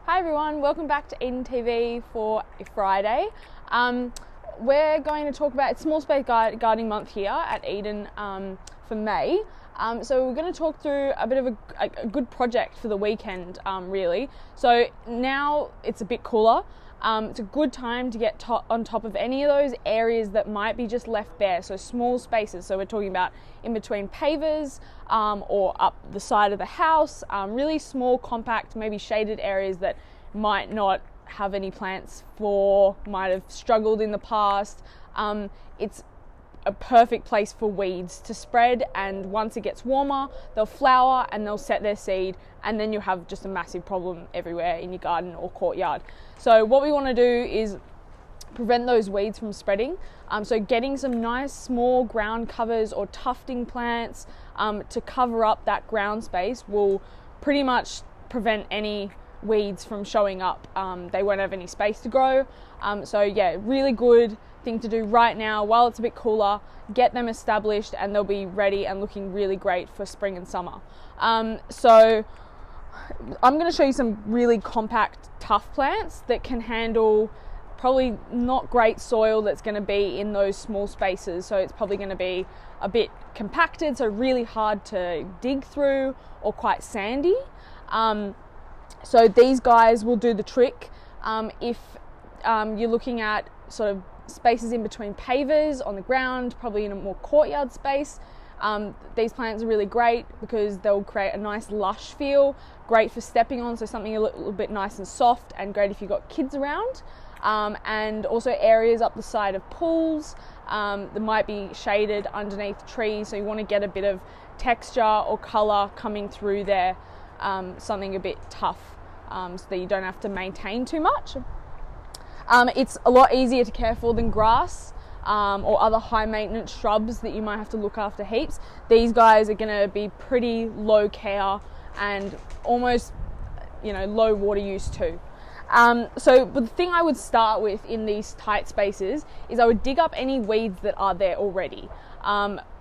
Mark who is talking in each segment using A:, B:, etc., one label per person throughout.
A: Hi everyone, welcome back to Eden TV for Friday. We're going to talk about, it's Small Space Gardening Month here at Eden for May. So we're going to talk through a bit of a good project for the weekend, really. So now it's a bit cooler. It's a good time to get on top of any of those areas that might be just left bare, so small spaces. So we're talking about in between pavers or up the side of the house, really small, compact, maybe shaded areas that might not have any plants for, might have struggled in the past. It's a perfect place for weeds to spread, and once it gets warmer they'll flower and they'll set their seed, and then you'll have just a massive problem everywhere in your garden or courtyard. So what we want to do is prevent those weeds from spreading. So getting some nice small ground covers or tufting plants to cover up that ground space will pretty much prevent any weeds from showing up. They won't have any space to grow. So yeah, really good thing to do right now while it's a bit cooler. Get them established and they'll be ready and looking really great for spring and summer. So I'm going to show you some really compact, tough plants that can handle probably not great soil that's going to be in those small spaces. So it's probably going to be a bit compacted, so really hard to dig through, or quite sandy. So these guys will do the trick. If you're looking at sort of spaces in between pavers on the ground, probably in a more courtyard space, these plants are really great because they'll create a nice lush feel, great for stepping on, so something a little bit nice and soft, and great if you've got kids around. And also areas up the side of pools that might be shaded underneath trees, so you want to get a bit of texture or colour coming through there, something a bit tough, so that you don't have to maintain too much. It's a lot easier to care for than grass or other high maintenance shrubs that you might have to look after heaps. These guys are going to be pretty low care and almost, low water use too. But the thing I would start with in these tight spaces is I would dig up any weeds that are there already.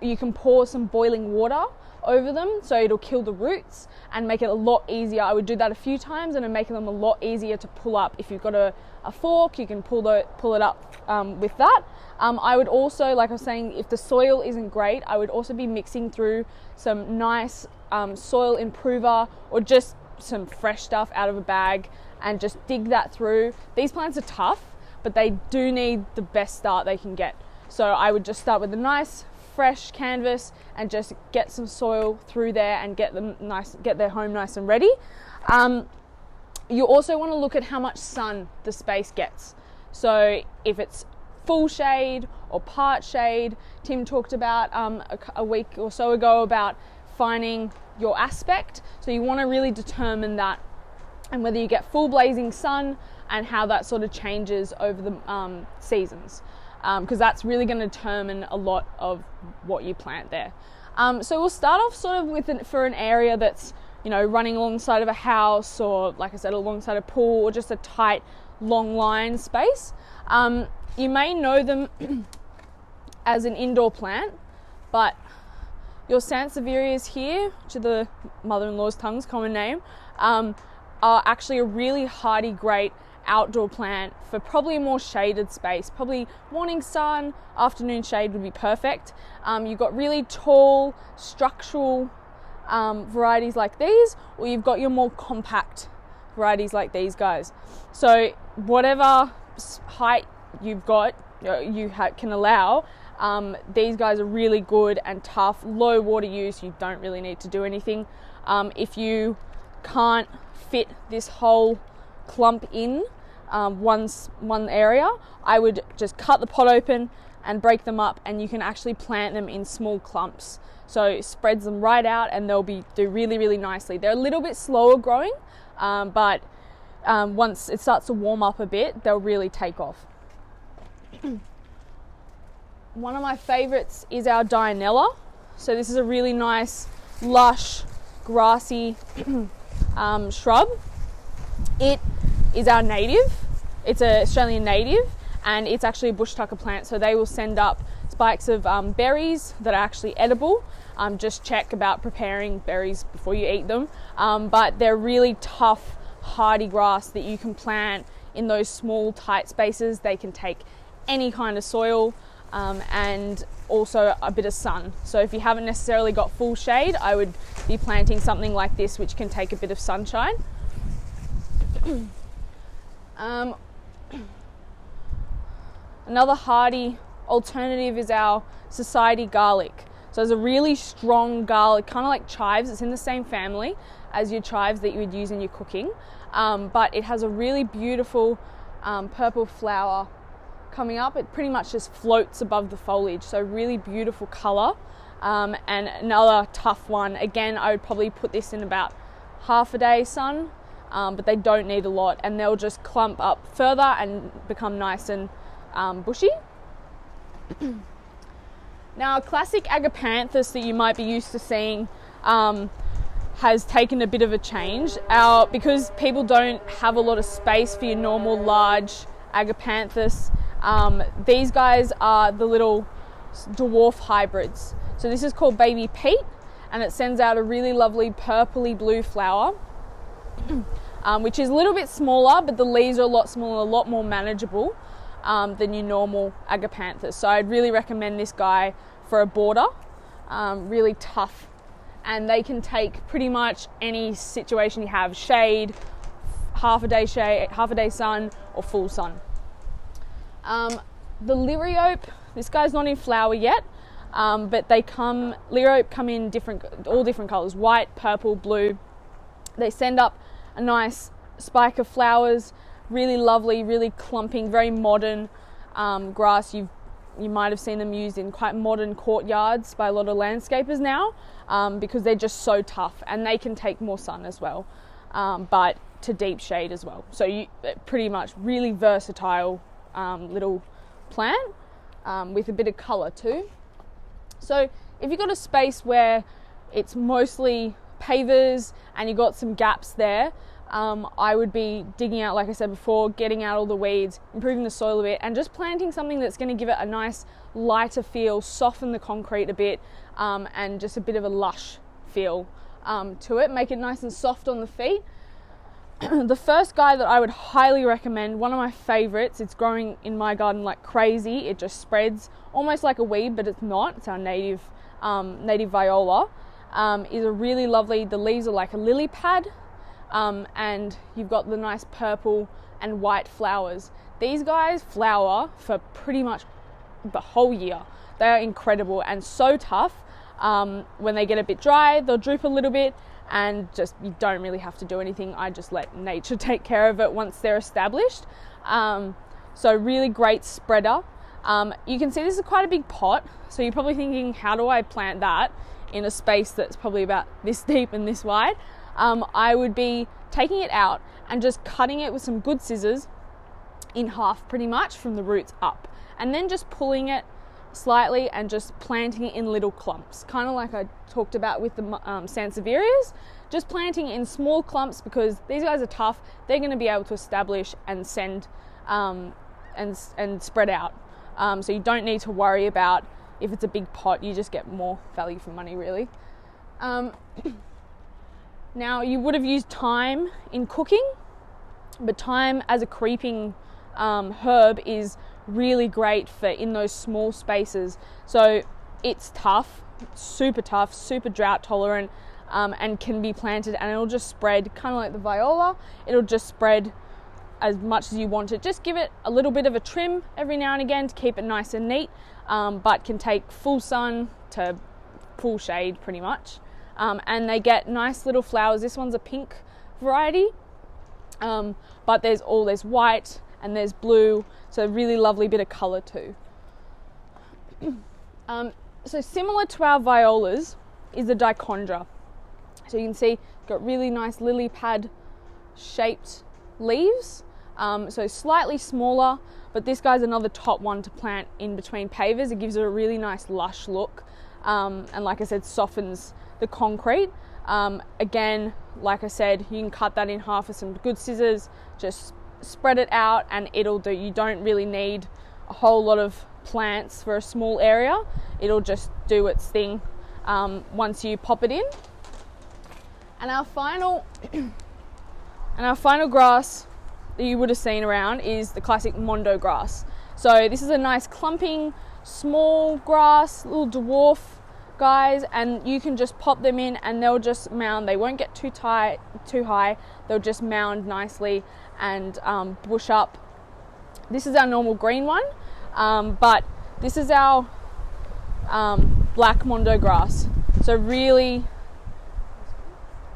A: You can pour some boiling water over them, so it'll kill the roots and make it a lot easier. I would do that a few times and it'll make them a lot easier to pull up. If you've got a fork, you can pull it up with that. I would also, like I was saying, if the soil isn't great, I would also be mixing through some nice soil improver or just some fresh stuff out of a bag and just dig that through. These plants are tough, but they do need the best start they can get. So I would just start with a nice fresh canvas and just get some soil through there and get their home nice and ready. You also want to look at how much sun the space gets. So if it's full shade or part shade, Tim talked about a week or so ago about finding your aspect. So you want to really determine that, and whether you get full blazing sun and how that sort of changes over the seasons, because that's really going to determine a lot of what you plant there. So we'll start off sort of for an area that's running alongside of a house, or like I said, alongside a pool, or just a tight long line space. You may know them as an indoor plant, but your Sansevierias here, which are the mother-in-law's tongue's common name, are actually a really hardy, great outdoor plant for probably a more shaded space. Probably morning sun, afternoon shade would be perfect. You've got really tall structural varieties like these, or you've got your more compact varieties like these guys. So whatever height you've got, can allow, these guys are really good and tough, low water use. You don't really need to do anything. If you can't fit this whole clump in one area, I would just cut the pot open and break them up, and you can actually plant them in small clumps. So it spreads them right out and they'll do really, really nicely. They're a little bit slower growing, but once it starts to warm up a bit, they'll really take off. One of my favorites is our Dianella. So this is a really nice, lush, grassy shrub. It is our native. It's an Australian native, and it's actually a bush tucker plant. So they will send up spikes of berries that are actually edible. Just check about preparing berries before you eat them. But they're really tough, hardy grass that you can plant in those small tight spaces. They can take any kind of soil and also a bit of sun. So if you haven't necessarily got full shade, I would be planting something like this, which can take a bit of sunshine. Another hardy alternative is our society garlic. So it's a really strong garlic, kind of like chives. It's in the same family as your chives that you would use in your cooking, but it has a really beautiful purple flower coming up. It pretty much just floats above the foliage, so really beautiful colour. And another tough one, again, I would probably put this in about half a day sun, but they don't need a lot, and they'll just clump up further and become nice and bushy. Now, a classic agapanthus that you might be used to seeing has taken a bit of a change. Because people don't have a lot of space for your normal large agapanthus, these guys are the little dwarf hybrids. So this is called Baby Pete, and it sends out a really lovely purpley blue flower, which is a little bit smaller, but the leaves are a lot smaller, a lot more manageable than your normal agapanthus. So I'd really recommend this guy for a border. Really tough, and they can take pretty much any situation you have: shade, half a day sun, or full sun. The liriope, this guy's not in flower yet, but liriope come in all different colors: white, purple, blue. They send up a nice spike of flowers, really lovely, really clumping, very modern grass. You might have seen them used in quite modern courtyards by a lot of landscapers now, because they're just so tough, and they can take more sun as well, but to deep shade as well. So pretty much really versatile little plant with a bit of colour too. So if you've got a space where it's mostly pavers and you've got some gaps there, I would be digging out, like I said before, getting out all the weeds, improving the soil a bit, and just planting something that's going to give it a nice lighter feel, soften the concrete a bit, and just a bit of a lush feel to it, make it nice and soft on the feet. The first guy that I would highly recommend, one of my favourites, it's growing in my garden like crazy. It just spreads almost like a weed, but it's not. It's our native viola. Is a really lovely, the leaves are like a lily pad, and you've got the nice purple and white flowers. These guys flower for pretty much the whole year. They are incredible and so tough. When they get a bit dry, they'll droop a little bit, and just, you don't really have to do anything. I just let nature take care of it once they're established. So really great spreader. You can see this is quite a big pot, so you're probably thinking, how do I plant that in a space that's probably about this deep and this wide? I would be taking it out and just cutting it with some good scissors in half pretty much from the roots up, and then just pulling it slightly and just planting it in little clumps, kind of like I talked about with the sansevierias, just planting it in small clumps, because these guys are tough. They're going to be able to establish and send and spread out, so you don't need to worry about if it's a big pot. You just get more value for money, really. Now, you would have used thyme in cooking, but thyme as a creeping herb is really great for in those small spaces. So it's tough, super drought tolerant, and can be planted, and it'll just spread kind of like the viola. It'll just spread as much as you want it. Just give it a little bit of a trim every now and again to keep it nice and neat, but can take full sun to full shade pretty much. And they get nice little flowers. This one's a pink variety, but there's white and there's blue, so really lovely bit of colour too. So similar to our violas is the dichondra. So you can see got really nice lily pad shaped leaves, so slightly smaller, but this guy's another top one to plant in between pavers. It gives it a really nice lush look, and like I said, softens the concrete. Again, like I said, you can cut that in half with some good scissors, just spread it out, and it'll do. You don't really need a whole lot of plants for a small area. It'll just do its thing once you pop it in. And our final And our final grass that you would have seen around is the classic Mondo grass. So this is a nice clumping, small grass, little dwarf guys, and you can just pop them in and they'll just mound. They won't get too high. They'll just mound nicely and bush up. This is our normal green one, but this is our black Mondo grass. So really,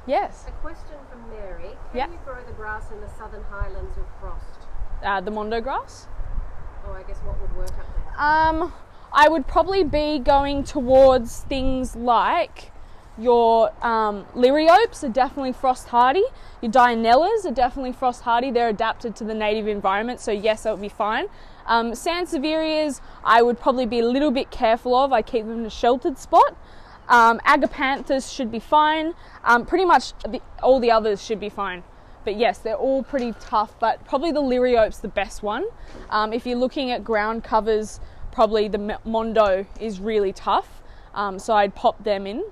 A: yes.
B: A question from Mary. Can you grow the grass in the southern highlands with frost?
A: The Mondo grass?
B: Oh, I guess what would work up there?
A: I would probably be going towards things like your liriopes are definitely frost hardy. Your dianellas are definitely frost hardy. They're adapted to the native environment, so yes, that would be fine. Sansevierias, I would probably be a little bit careful of. I keep them in a sheltered spot. Agapanthus should be fine. Pretty much all the others should be fine. But yes, they're all pretty tough, but probably the liriope's the best one. If you're looking at ground covers, probably the Mondo is really tough, so I'd pop them in.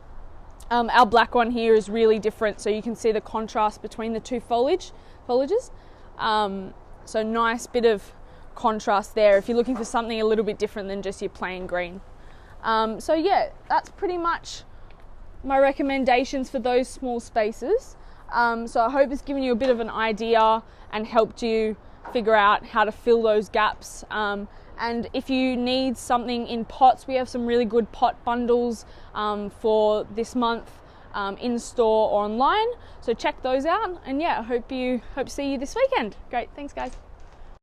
A: Our black one here is really different, so you can see the contrast between the two foliages. So nice bit of contrast there if you're looking for something a little bit different than just your plain green. So yeah, that's pretty much my recommendations for those small spaces. So I hope it's given you a bit of an idea and helped you figure out how to fill those gaps. And if you need something in pots, we have some really good pot bundles for this month in store or online. So check those out. And yeah, I hope to see you this weekend. Great, thanks guys.